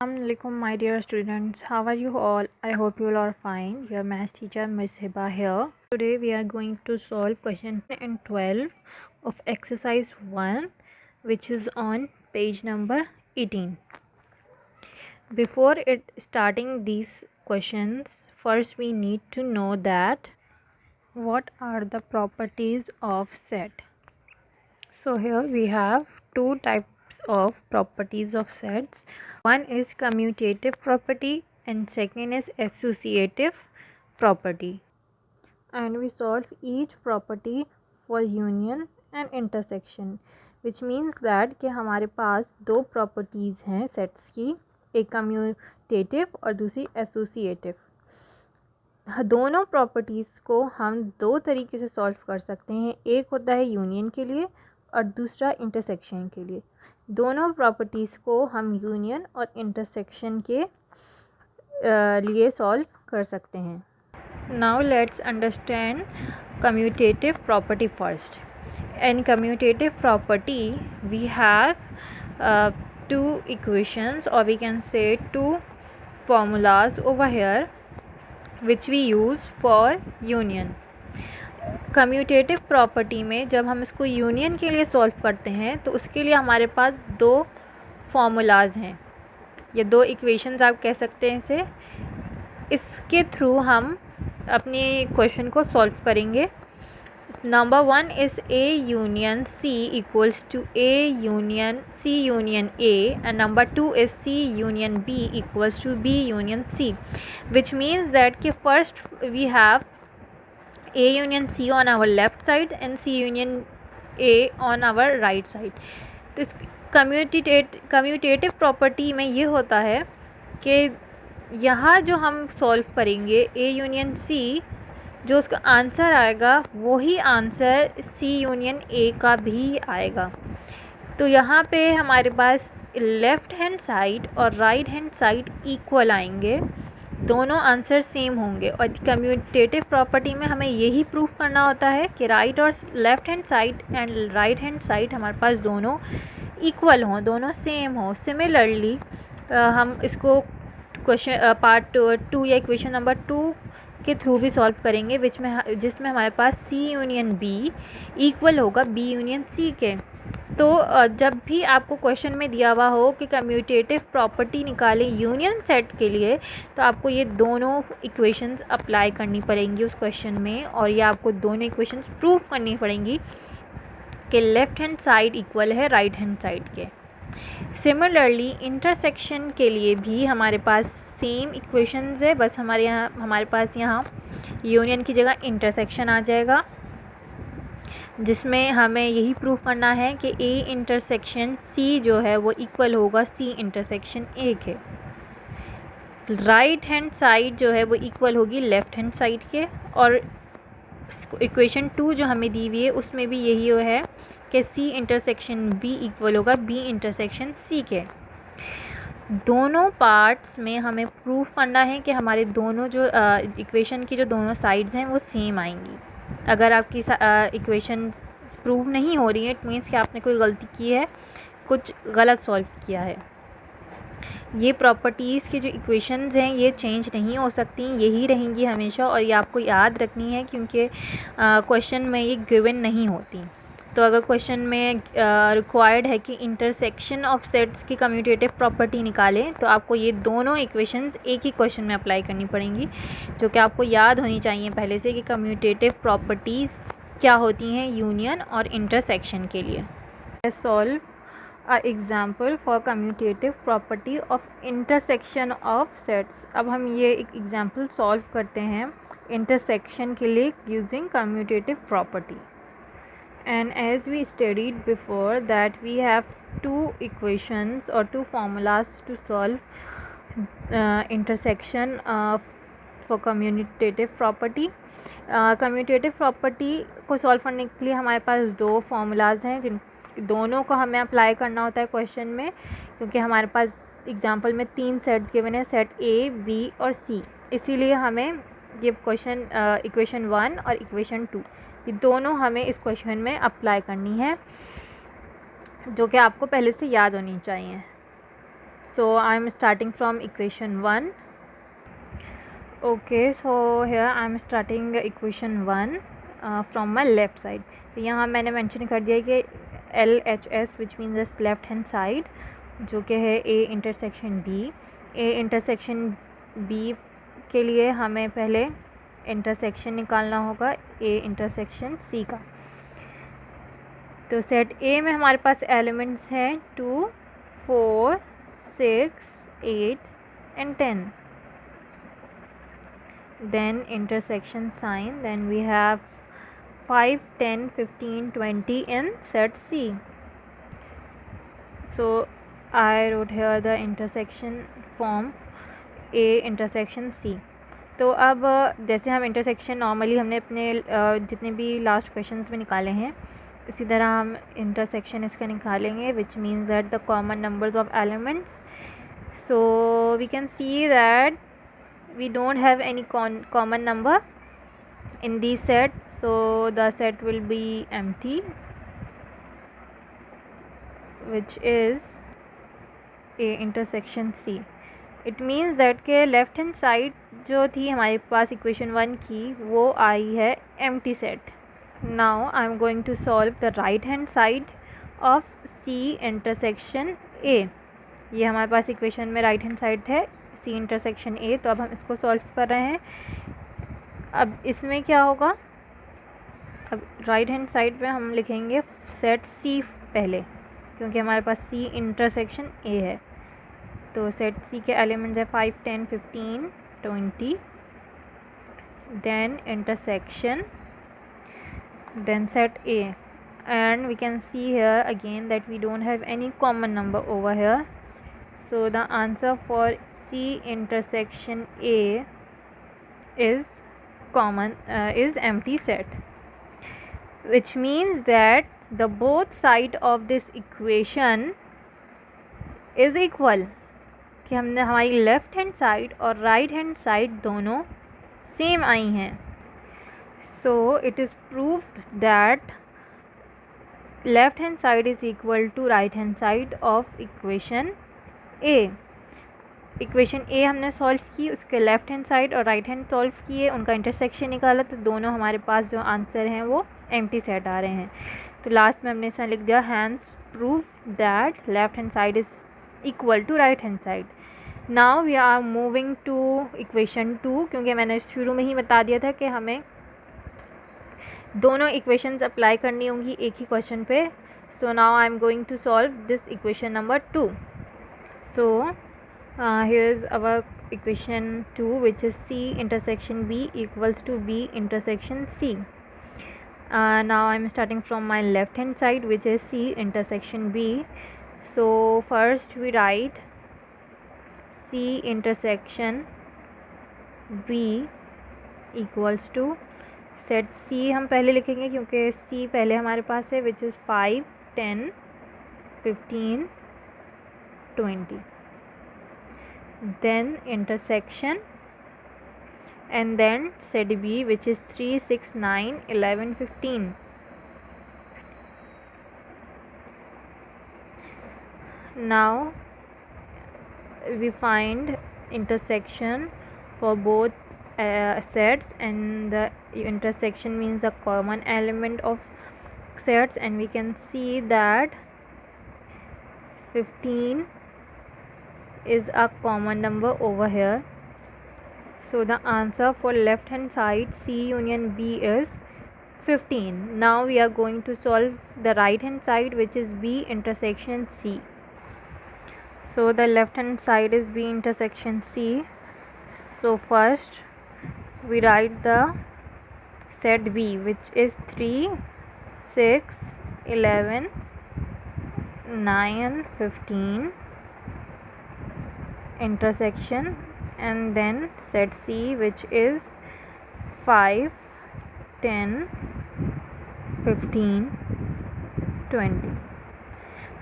Assalamualaikum my dear students, how are you all? I hope you all are fine. Your math teacher Ms. Hiba here. Today we are going to solve question 12 of exercise 1, which is on page number 18. Before starting these questions, first we need to know that what are the properties of set. So here we have two types of properties of sets. One is commutative property and second is associative property. And we solve each property for union and intersection, which means that कि हमारे पास दो properties हैं sets की, एक commutative और दूसरी associative. दोनों properties को हम दो तरीके से सॉल्व कर सकते हैं. एक होता है यूनियन के लिए और दूसरा इंटरसेक्शन के लिए. दोनों प्रॉपर्टीज़ को हम यूनियन और इंटरसेक्शन के लिए सॉल्व कर सकते हैं. Now let's understand commutative property first. In commutative property we have two equations, or we can say two formulas over here which we use for union. Commutative property में जब हम इसको यूनियन के लिए सॉल्व करते हैं तो उसके लिए हमारे पास दो फॉर्मूलाज हैं या दो इक्वेशंस आप कह सकते हैं इसे. इसके थ्रू हम अपने क्वेश्चन को सॉल्व करेंगे. Number one is A union C equals to A union C union A, and number two is C union B equals to B union C, which means that कि first we have A union C on our left side and C union A on our right side. तो इस commutative property में ये होता है कि यहाँ जो हम सॉल्व करेंगे A union C, जो उसका आंसर आएगा वही आंसर C यूनियन A का भी आएगा. तो यहाँ पे हमारे पास लेफ़्ट हैंड साइड और राइट हैंड साइड इक्वल आएंगे, दोनों आंसर सेम होंगे. और कम्यूटेटिव प्रॉपर्टी में हमें यही प्रूफ करना होता है कि राइट और left hand side and right hand side हमारे पास दोनों इक्वल हों, दोनों सेम हों. सिमिलरली हम इसको क्वेश्चन पार्ट 2 या इक्वेशन नंबर 2 के थ्रू भी सॉल्व करेंगे जिसमें हमारे पास C यूनियन B इक्वल होगा B यूनियन C के. तो जब भी आपको क्वेश्चन में दिया हुआ हो कि कम्यूटेटिव प्रॉपर्टी निकालें यूनियन सेट के लिए, तो आपको ये दोनों इक्वेशंस अप्लाई करनी पड़ेंगी उस क्वेश्चन में, और ये आपको दोनों इक्वेशंस प्रूफ करनी पड़ेंगी कि लेफ़्ट हैंड साइड इक्वल है राइट हैंड साइड के. सिमिलरली इंटरसेक्शन के लिए भी हमारे पास सेम इक्वेशंस है, बस हमारे पास यहाँ यूनियन की जगह इंटरसेक्शन आ जाएगा, जिसमें हमें यही प्रूफ करना है कि A इंटरसेक्शन C जो है वो इक्वल होगा C इंटरसेक्शन A के. राइट हैंड साइड जो है वो इक्वल होगी लेफ़्ट हैंड साइड के. और इक्वेशन 2 जो हमें दी हुई है उसमें भी यही है कि C इंटरसेक्शन B इक्वल होगा B इंटरसेक्शन C के. दोनों पार्ट्स में हमें प्रूफ करना है कि हमारे दोनों जो इक्वेशन की जो दोनों साइड्स हैं वो सेम आएंगी. अगर आपकी इक्वेशन प्रूव नहीं हो रही है, इट मीन्स कि आपने कोई गलती की है, कुछ गलत सॉल्व किया है. ये प्रॉपर्टीज़ की जो इक्वेशंस हैं ये चेंज नहीं हो सकती, यही रहेंगी हमेशा, और ये आपको याद रखनी है क्योंकि क्वेश्चन में ये गिवन नहीं होती. तो अगर क्वेश्चन में रिक्वायर्ड है कि इंटरसेक्शन ऑफ सेट्स की कम्यूटेटिव प्रॉपर्टी निकालें, तो आपको ये दोनों इक्वेशंस एक ही क्वेश्चन में अप्लाई करनी पड़ेंगी, जो कि आपको याद होनी चाहिए पहले से कि कम्यूटेटिव प्रॉपर्टीज़ क्या होती हैं यूनियन और इंटरसेक्शन के लिए. Solve a example for commutative property of intersection of sets. अब हम ये एक एग्जाम्पल सॉल्व करते हैं इंटरसेक्शन के लिए using commutative property. And as we studied before that we have two equations or two formulas to solve intersection for commutative property. Commutative property को solve करने के लिए हमारे पास दो फार्मूलाज हैं जिन दोनों को हमें अप्लाई करना होता है क्वेश्चन में, क्योंकि हमारे पास एग्जांपल में 3 सेट्स गिवन है, सेट A, B और C. इसीलिए हमें ये क्वेश्चन इक्वेशन 1 और इक्वेशन 2 ये दोनों हमें इस क्वेश्चन में अप्लाई करनी है, जो कि आपको पहले से याद होनी चाहिए. So I'm starting from equation 1. Okay, so here I'm starting equation 1 from my left side. तो यहाँ मैंने मेंशन कर दिया कि LHS which means the left hand side, जो कि है A intersection B. A intersection B के लिए हमें पहले इंटरसेक्शन निकालना होगा A इंटरसेक्शन C का. तो सेट A में हमारे पास एलिमेंट्स हैं 2, 4, 6, 8 and 10. Then intersection sign, then we have 5, 10, 15, 20 in set C. So I wrote here the intersection form A intersection C. तो अब जैसे हम इंटरसेक्शन नॉर्मली हमने अपने जितने भी लास्ट क्वेश्चंस में निकाले हैं, इसी तरह हम इंटरसेक्शन इसका निकालेंगे, which means that the common numbers of elements. So we can see that we don't have any common number in this set, so the set will be empty, which is A intersection C. It means that के left hand side जो थी हमारे पास equation 1 की वो आई है empty set. Now I am going to solve the right hand side of C intersection A. ये हमारे पास equation में राइट हैंड साइड है C इंटरसेक्शन A. तो अब हम इसको सॉल्व कर रहे हैं. अब इसमें क्या होगा, अब राइट हैंड साइड पे हम लिखेंगे सेट C पहले, क्योंकि हमारे पास C इंटरसेक्शन A है. तो सेट C के एलिमेंट्स है 5, 10, 15, 20. Then intersection, then set A, and we can see here again that we don't have any common number over here. So the answer for C intersection A is empty set, which means that the both side of this equation is equal, कि हमने हमारी left hand side और right hand side दोनों same आई हैं. So it is proved that left hand side is equal to right hand side of equation A. Equation A हमने solve की, उसके left hand side और राइट हैंड सॉल्व किए, उनका intersection निकाला, तो दोनों हमारे पास जो आंसर हैं वो एम्प्टी सेट आ रहे हैं. तो लास्ट में हमने इसमें लिख दिया hence prove that left hand side is equal to right hand side. Now we are moving to equation 2, क्योंकि मैंने शुरू में ही बता दिया था कि हमें दोनों इक्वेशंस अप्लाई करनी होंगी एक ही क्वेश्चन पे. So now I am going to solve this equation number 2. So here is our equation 2, which is C intersection B equals to B intersection C. Now I am starting from my left hand side, which is C intersection B. So first we write C intersection B equals to set C हम पहले लिखेंगे क्योंकि C पहले हमारे पास है, which is 5, 10, 15, 20. Then intersection, and then set B, which is 3, 6, 9, 11, 15. Now we find intersection for both sets, and the intersection means the common element of sets, and we can see that 15 is a common number over here. So the answer for left hand side C union B is 15. Now we are going to solve the right hand side, which is B intersection C. So the left hand side is B intersection C. So first we write the set B, which is 3, 6, 11, 9, 15 intersection, and then set C, which is 5, 10, 15, 20,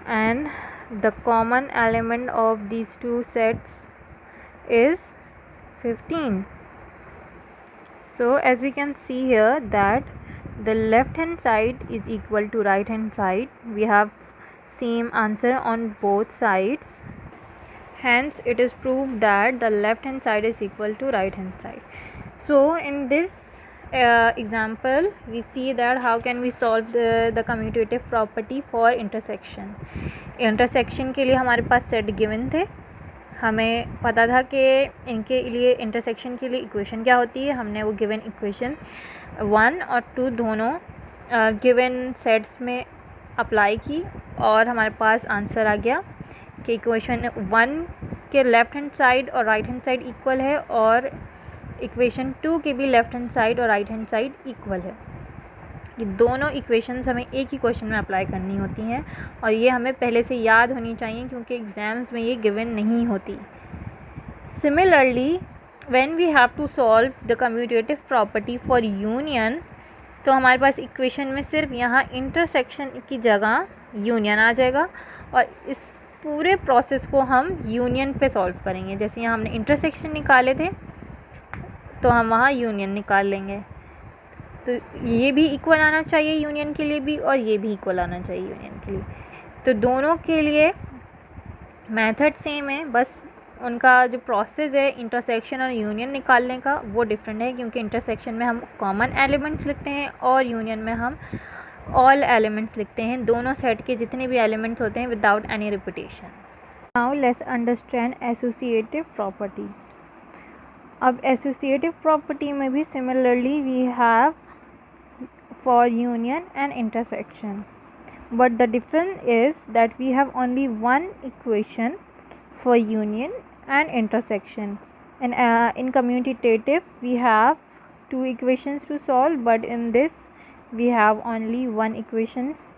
and the common element of these two sets is 15. So as we can see here that the left hand side is equal to right hand side. We have same answer on both sides. Hence, it is proved that the left hand side is equal to right hand side. So, in this example, we see that how can we solve the commutative property for intersection. Intersection के लिए हमारे पास set given थे, हमें पता था कि इनके लिए इंटरसेक्शन के लिए इक्वेशन क्या होती है. हमने वो गिवन इक्वेशन 1 और 2 दोनों गिवन सेट्स में अप्लाई की और हमारे पास आंसर आ गया कि इक्वेशन 1 के लेफ़्ट हैंड साइड और राइट हैंड साइड इक्वल है और इक्वेशन 2 के भी लेफ़्ट हैंड साइड और राइट हैंड साइड इक्वल है. ये दोनों इक्वेशंस हमें एक ही क्वेश्चन में अप्लाई करनी होती हैं और ये हमें पहले से याद होनी चाहिए क्योंकि एग्ज़ाम्स में ये गिवन नहीं होती. Similarly when we have to solve the commutative property for union, तो हमारे पास इक्वेशन में सिर्फ यहाँ इंटरसेक्शन की जगह यूनियन आ जाएगा और इस पूरे प्रोसेस को हम यूनियन पे सॉल्व करेंगे. जैसे यहाँ हमने इंटरसेक्शन निकाले थे तो हम वहाँ यूनियन निकाल लेंगे. तो ये भी इक्वल आना चाहिए यूनियन के लिए भी और ये भी इक्वल आना चाहिए यूनियन के लिए. तो दोनों के लिए मेथड सेम है, बस उनका जो प्रोसेस है इंटरसेक्शन और यूनियन निकालने का वो डिफरेंट है क्योंकि इंटरसेक्शन में हम कॉमन एलिमेंट्स लिखते हैं और यूनियन में हम ऑल एलिमेंट्स लिखते हैं, दोनों सेट के जितने भी एलिमेंट्स होते हैं without any repetition. Now let's understand associative property. अब एसोसिएटिव प्रॉपर्टी में भी similarly we have for union and intersection, but the difference is that we have only one equation for union and intersection, and in commutative we have two equations to solve, but in this we have only one equations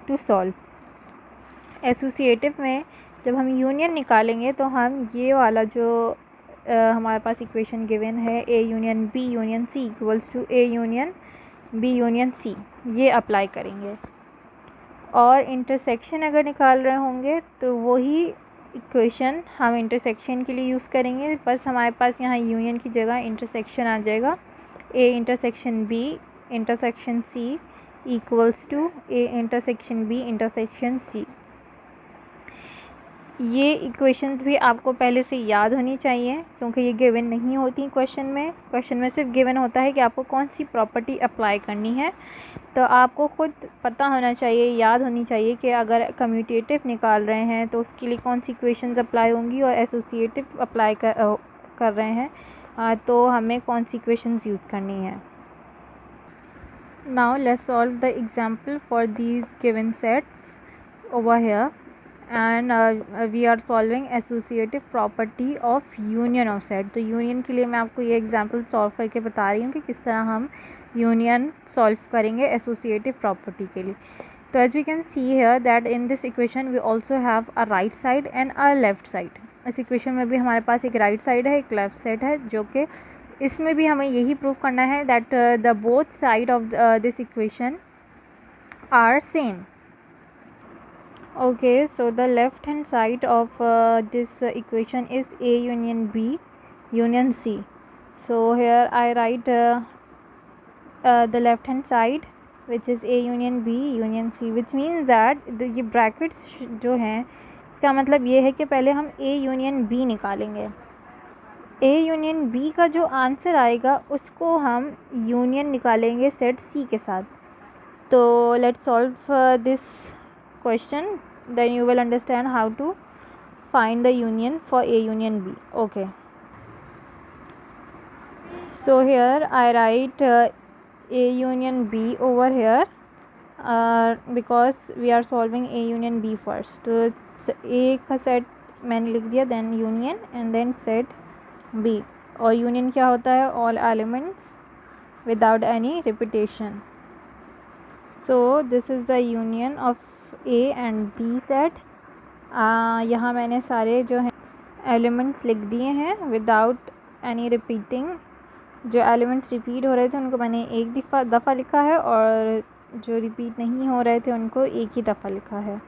to solve. Associative में जब हम union निकालेंगे तो हम ये वाला जो हमारे पास इक्वेशन गिवन है A union B union C equals to A union B union C, ये अप्लाई करेंगे. और इंटरसेक्शन अगर निकाल रहे होंगे तो वही इक्वेशन हम इंटरसेक्शन के लिए यूज़ करेंगे, बस हमारे पास यहाँ यूनियन की जगह इंटरसेक्शन आ जाएगा. A intersection B intersection C equals to A intersection B intersection C. ये इक्वेशंस भी आपको पहले से याद होनी चाहिए क्योंकि ये गिवन नहीं होती क्वेश्चन में. क्वेश्चन में सिर्फ गिवन होता है कि आपको कौन सी प्रॉपर्टी अप्लाई करनी है. तो आपको ख़ुद पता होना चाहिए, याद होनी चाहिए कि अगर कम्यूटेटिव निकाल रहे हैं तो उसके लिए कौन सी इक्वेशंस अप्लाई होंगी और एसोसिएटिव अप्लाई कर रहे हैं तो हमें कौन सी इक्वेशंस यूज़ करनी है. Now let's solve the example for these given sets over here. And we are solving associative property of union of set. तो यूनियन के लिए मैं आपको ये एग्जांपल सॉल्व करके बता रही हूँ कि किस तरह हम यूनियन सॉल्व करेंगे एसोसिएटिव प्रॉपर्टी के लिए. तो as we can see here that in this equation we also have a right side and a left side. इस इक्वेशन में भी हमारे पास एक राइट साइड है, एक लेफ़्ट साइड है, जो कि इसमें भी हमें यही प्रूव करना है that the both side of this equation are same. Okay, so the left hand side of this equation is A union B union C. So here I write the left hand side which is A union B union C, which means that ये brackets जो हैं इसका मतलब ये है कि पहले हम A union B निकालेंगे. A union B का जो आंसर आएगा उसको हम यूनियन निकालेंगे सेट C के साथ. तो let's solve this question, then you will understand how to find the union for A union B. Okay, so here I write A union B over here because we are solving A union B first. तो A का set मैंने लिख दिया, then union and then set B. और union क्या होता है? all elements without any repetition. So this is the union of A and B set. यहाँ मैंने सारे जो हैं एलिमेंट्स लिख दिए हैं विदाउट एनी रिपीटिंग. जो एलिमेंट्स रिपीट हो रहे थे उनको मैंने एक दफ़ा लिखा है और जो रिपीट नहीं हो रहे थे उनको एक ही दफ़ा लिखा है.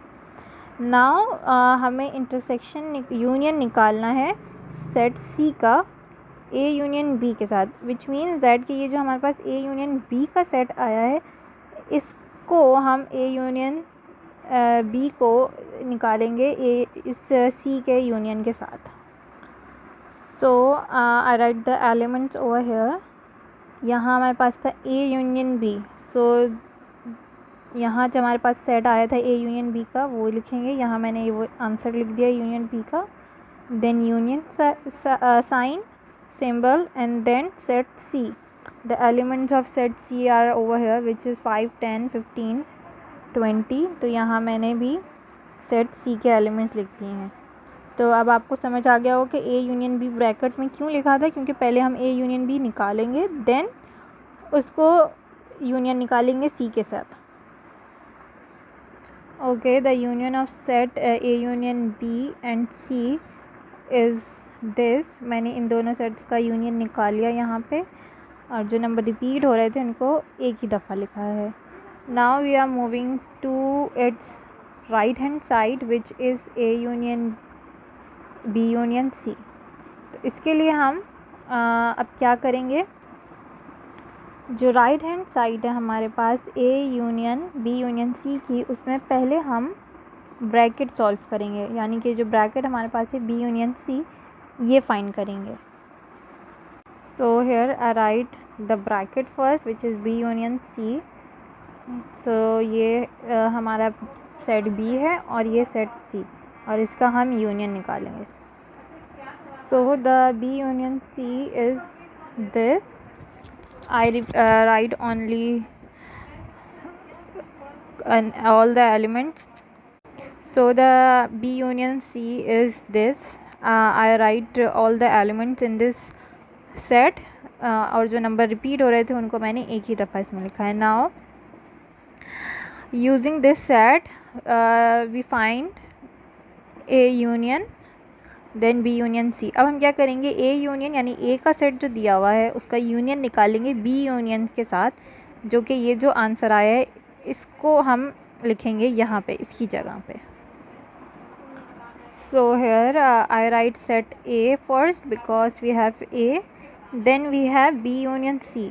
नाउ हमें इंटरसेक्शन यूनियन निकालना है सेट C का A यूनियन B के साथ, विच मीन्स दैट कि ये जो हमारे पास A यूनियन B का सेट आया है इसको हम A यूनियन B को निकालेंगे इस सी के यूनियन के साथ। So I write the elements over here. यहाँ हमारे पास था ए यूनियन बी, सो यहाँ जो हमारे पास सेट आया था ए यूनियन बी का वो लिखेंगे। यहाँ मैंने ये वो आंसर लिख दिया यूनियन बी का। Then union sign symbol and then set C. The elements of set C are over here which is 5, 10, 15, 20. तो यहाँ मैंने भी set C के एलिमेंट्स लिख दिए हैं। तो अब आपको समझ आ गया हो कि A यूनियन B ब्रैकेट में क्यों लिखा था, क्योंकि पहले हम A यूनियन B निकालेंगे देन उसको यूनियन निकालेंगे C के साथ। Okay, the union of set A union B and C is this. मैंने इन दोनों सेट्स का यूनियन निकाल लिया यहाँ पे, और जो नंबर रिपीट हो रहे थे उनको एक ही दफ़ा लिखा है। Now we are moving to its right hand side which is A union B union C. तो इसके लिए हम अब क्या करेंगे, जो राइट हैंड साइड है हमारे पास A union B union C की, उसमें पहले हम ब्रैकेट सॉल्व करेंगे, यानी कि जो ब्रैकेट हमारे पास है बी यूनियन सी ये फाइंड करेंगे। So here I write the bracket first which is B union C. So ये हमारा सेट बी है और ये सेट सी, और इसका हम यूनियन निकालेंगे। So the B union C is this. I write only all the elements. So the B union C is this. I write all the elements in this set. और जो number repeat हो रहे थे उनको मैंने एक ही दफ़ा इसमें लिखा है। Now using this set we find A union then B union C. अब हम क्या करेंगे, A union यानी A का सेट जो दिया हुआ है उसका यूनियन निकालेंगे B union के साथ, जो कि ये जो आंसर आया है इसको हम लिखेंगे यहाँ पे इसकी जगह पे। So here I write set A first because we have A, then we have B union C.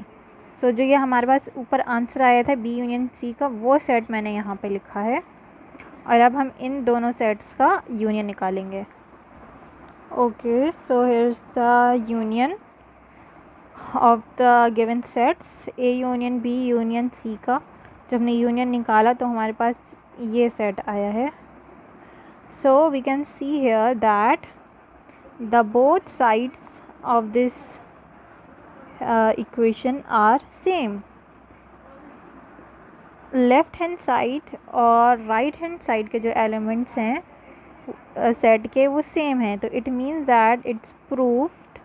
So जो ये हमारे पास ऊपर आंसर आया था B union C का, वो सेट मैंने यहाँ पे लिखा है, और अब हम इन दोनों सेट्स का यूनियन निकालेंगे। Okay, so here's the union of the given sets A union B union C का। जब हमने यूनियन निकाला तो हमारे पास ये सेट आया है। So we can see here that the both sides of this equation are same. Left hand side और राइट हैंड साइड के जो एलिमेंट्स हैं सेट के वो सेम हैं, तो it means that it's proved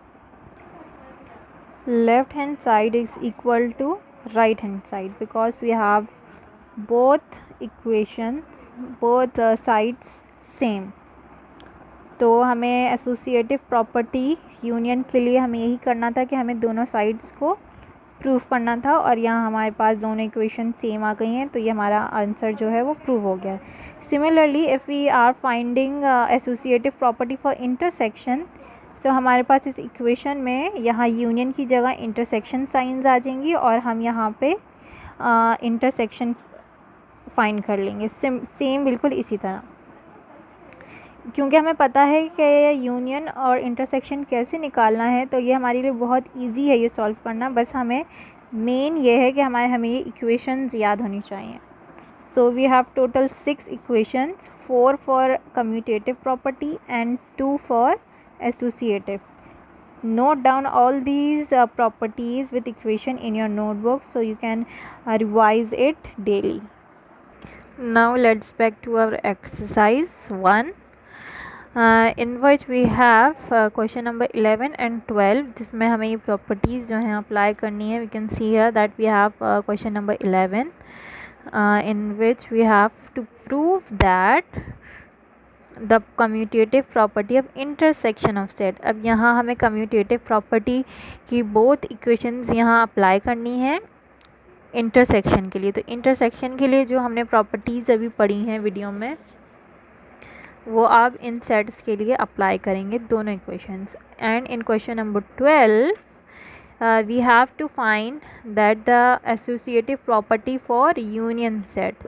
left hand side is equal to right hand side because we have both equations both sides same. तो हमें एसोसिएटिव प्रॉपर्टी यूनियन के लिए हमें यही करना था कि हमें दोनों साइड्स को प्रूव करना था, और यहाँ हमारे पास दोनों इक्वेशन सेम आ गई हैं, तो ये हमारा आंसर जो है वो प्रूव हो गया है। Similarly if we are finding associative property for intersection, तो हमारे पास इस इक्वेशन में यहाँ यूनियन की जगह इंटरसेक्शन साइंस आ जाएंगी, और हम यहाँ पे इंटरसेक्शन फाइंड कर लेंगे सेम बिल्कुल इसी तरह, क्योंकि हमें पता है कि यूनियन और इंटरसेक्शन कैसे निकालना है, तो ये हमारे लिए बहुत इजी है ये सॉल्व करना। बस हमें मेन ये है कि हमें ये इक्वेशंस याद होनी चाहिए। So we have total 6 equations, 4 for commutative property and 2 for associative. Note down all these properties with equation in your notebook so you can revise it daily. Now let's back to our exercise 1. In which we have question number 11 and 12 जिसमें हमें ये properties जो हैं apply करनी है। We can see here that we have question number 11 in which we have to prove that the commutative property of intersection of set। अब यहाँ हमें commutative property की both equations यहाँ अप्लाई करनी है इंटरसेक्शन के लिए। तो इंटरसेक्शन के लिए जो हमने प्रॉपर्टीज़ अभी पढ़ी हैं वीडियो में, वो आप इन सेट्स के लिए अप्लाई करेंगे दोनों equations. And in question number 12 we have to find that the associative property for union set।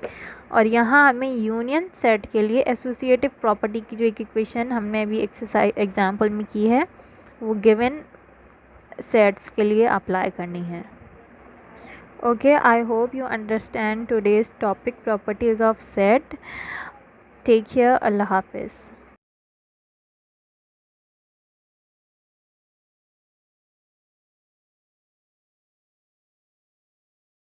और यहाँ हमें यूनियन सेट के लिए एसोसिएटिव प्रॉपर्टी की जो एक इक्वेशन हमने अभी एक्सरसाइज एग्जाम्पल में की है वो गिवन सेट्स के लिए अप्लाई करनी है। Okay, I hope you understand today's topic properties of set. Take care, अल्लाह हाफिज़।